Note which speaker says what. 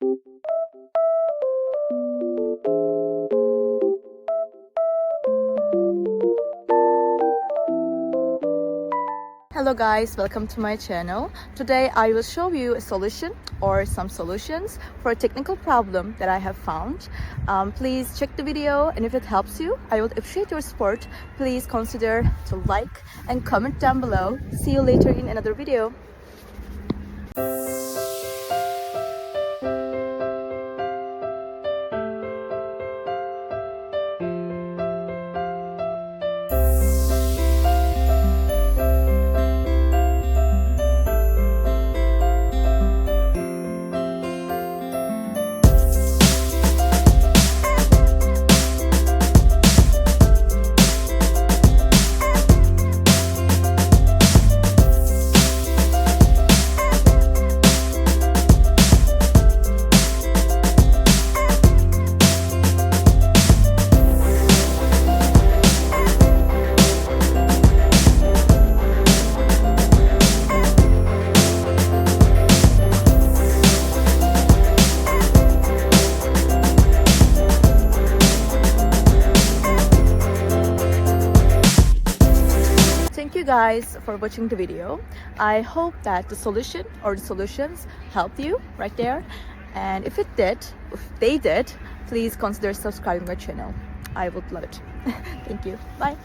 Speaker 1: Hello guys, welcome to my channel. Today I will show you a solution or some solutions for a technical problem that I have found. Please check the video, and if it helps you, I would appreciate your support. Please consider to like and comment down below. See you later in another video. Thank you guys for watching the video. I hope that the solution or the solutions helped you right there. And if they did, please consider subscribing my channel. I would love it. Thank you. Bye.